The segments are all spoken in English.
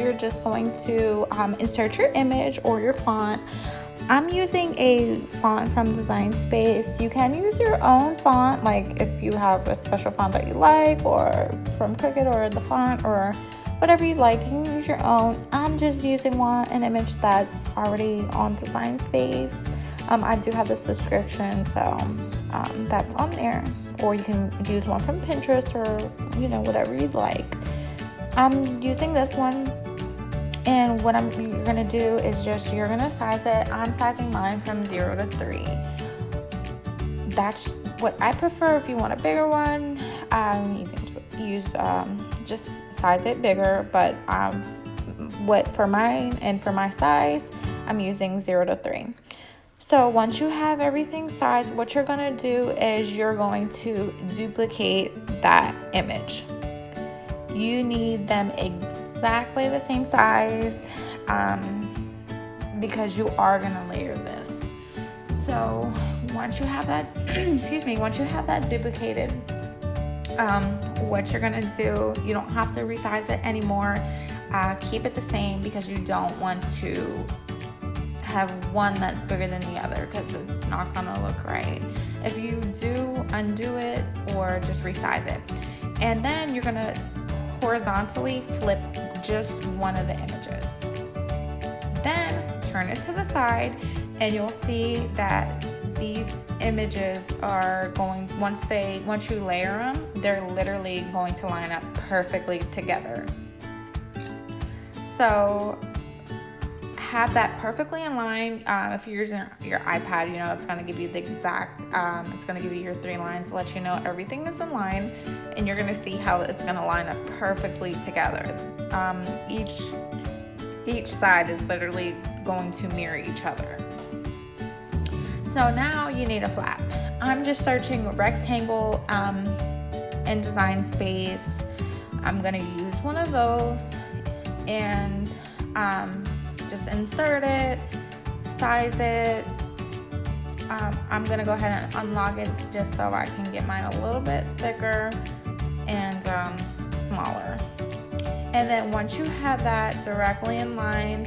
you're just going to insert your image or your font. I'm using a font from Design Space. You can use your own font, like if you have a special font that you like, or from Cricut or the font, or whatever you like, you can use your own. I'm just using an image that's already on Design Space. I do have the subscription, so that's on there. Or you can use one from Pinterest, or whatever you'd like. I'm using this one. And what you're gonna do is you're gonna size it. I'm sizing mine from 0 to 3. That's what I prefer. If you want a bigger one, you can use just size it bigger. But for mine and for my size, I'm using 0 to 3. So once you have everything sized, what you're gonna do is you're going to duplicate that image. You need them exactly the same size because you are going to layer this. So once you have that once you have that duplicated, what you're going to do, you don't have to resize it anymore. Keep it the same because you don't want to have one that's bigger than the other, because it's not going to look right. If you do, undo it or just resize it. And then you're going to horizontally flip just one of the images. Then turn it to the side, and you'll see that these images are going, once you layer them, they're literally going to line up perfectly together. So have that perfectly in line. If you're using your iPad, it's going to give you the exact, it's going to give you your 3 lines to let you know everything is in line, and you're going to see how it's going to line up perfectly together. Each side is literally going to mirror each other. So now you need a flap. I'm just searching a rectangle in Design Space. I'm going to use one of those and just insert it, size it. I'm gonna go ahead and unlock it just so I can get mine a little bit thicker and smaller. And then once you have that directly in line,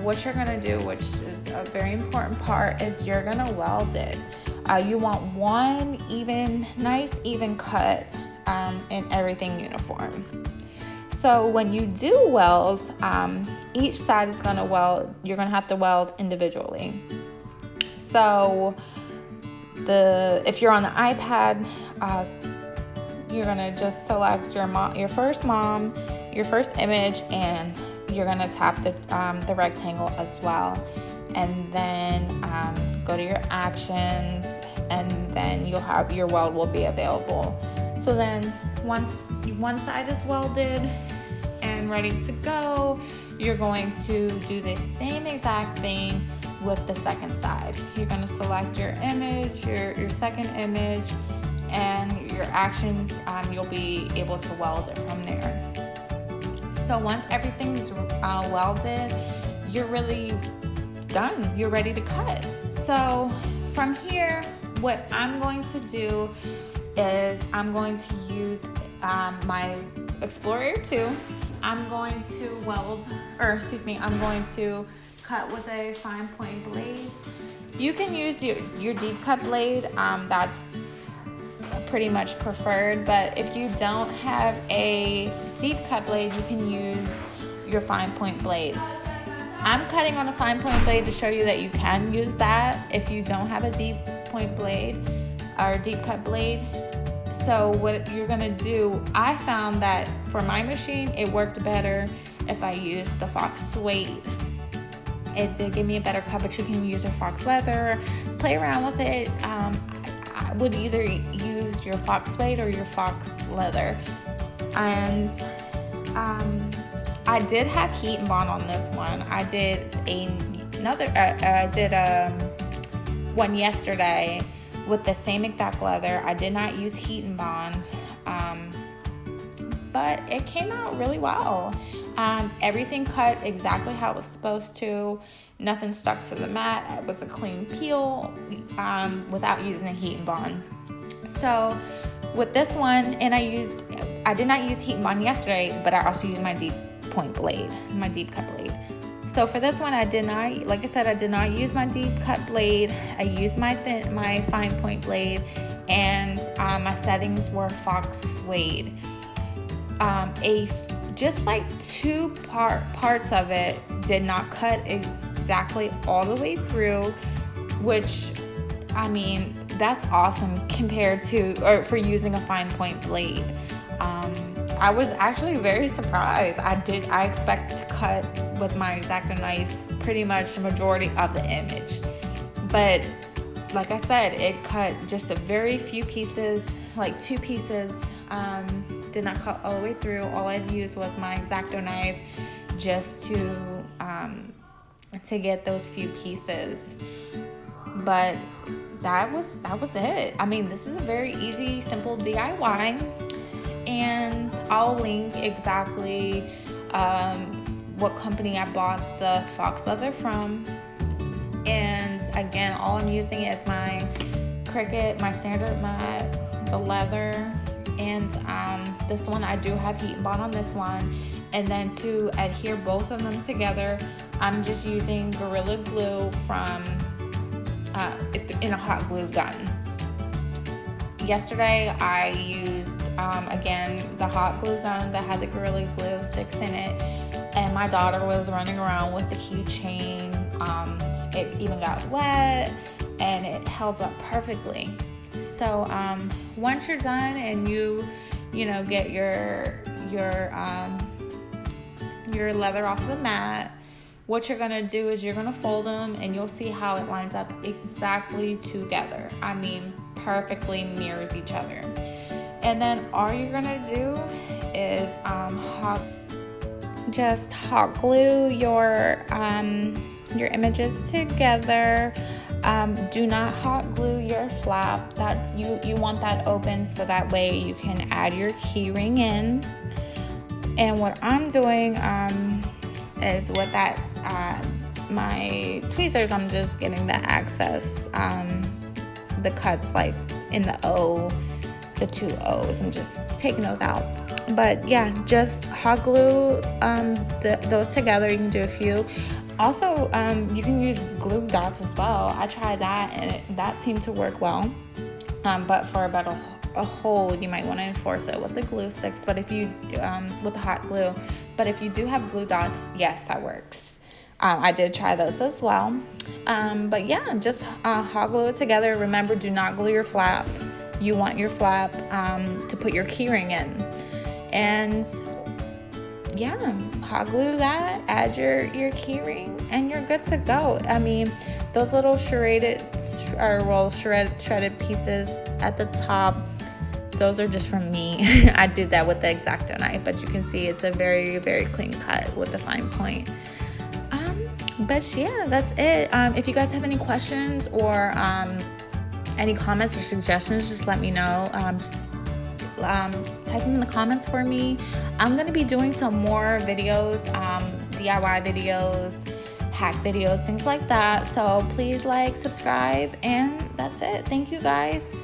what you're gonna do, which is a very important part, is you're gonna weld it. You want one nice even cut and everything uniform. So when you do weld, each side is going to weld. You're going to have to weld individually. So if you're on the iPad, you're going to just select your first image, and you're going to tap the rectangle as well. And then go to your actions, and then your weld will be available. So then once one side is welded and ready to go, you're going to do the same exact thing with the second side. You're going to select your image, your second image, and your actions. You'll be able to weld it from there. So once everything's welded, you're really done. You're ready to cut. So from here, what I'm going to do is I'm going to use my Explorer 2. I'm going to cut with a fine point blade. You can use your deep cut blade. That's pretty much preferred, but if you don't have a deep cut blade, you can use your fine point blade. I'm cutting on a fine point blade to show you that you can use that if you don't have a deep point blade or deep cut blade. So what you're gonna do, I found that for my machine, it worked better if I used the fox suede. It did give me a better cut, but you can use your fox leather, play around with it. I would either use your fox suede or your fox leather. And I did have heat and bond on this one. I did one yesterday with the same exact leather. I did not use heat and bond, but it came out really well. Everything cut exactly how it was supposed to. Nothing stuck to the mat. It was a clean peel without using the heat and bond. So with this one, and I did not use heat and bond yesterday, but I also used my deep point blade, my deep cut blade. So for this one, I did not, like I said, I did not use my deep cut blade. I used my fine point blade, and my settings were fox suede. Just like two parts of it did not cut exactly all the way through, which, I mean, that's awesome compared to, or for using a fine point blade. I was actually very surprised. I expect to cut with my X-Acto knife pretty much the majority of the image. But like I said, it cut just a very few pieces, like 2 pieces. Did not cut all the way through. All I've used was my X-Acto knife just to get those few pieces. But that was it. I mean, this is a very easy, simple DIY. And I'll link exactly what company I bought the fox leather from. And again, all I'm using is my Cricut, my standard mat, the leather, and this one I do have heat and bond on this one. And then to adhere both of them together, I'm just using Gorilla Glue from in a hot glue gun. Yesterday I used again the hot glue gun that had the Gorilla Glue sticks in it, and my daughter was running around with the keychain. It even got wet and it held up perfectly. So once you're done and you know get your leather off the mat, what you're gonna do is you're gonna fold them, and you'll see how it lines up exactly together. I mean, perfectly mirrors each other. And then all you're gonna do is just hot glue your images together. Do not hot glue your flap. That's you want that open so that way you can add your key ring in. And what I'm doing is with that my tweezers, I'm just getting the access, the cuts like in the O, the 2 O's. I'm just taking those out. But yeah, just hot glue those together. You can do a few. Also, you can use glue dots as well. I tried that, and that seemed to work well. But for about a hold, you might want to enforce it with the glue sticks. But if you with the hot glue, but if you do have glue dots, yes, that works. I did try those as well. But yeah, just hot glue it together. Remember, do not glue your flap. You want your flap to put your keyring in. And yeah, hot glue that, add your keyring, and you're good to go. I mean, those little shredded pieces at the top, those are just from me. I did that with the X-Acto knife, but you can see it's a very, very clean cut with the fine point. But yeah, that's it. If you guys have any questions or any comments or suggestions, just let me know. Type them in the comments for me. I'm going to be doing some more videos, DIY videos, hack videos, things like that. So please like, subscribe, and that's it. Thank you guys.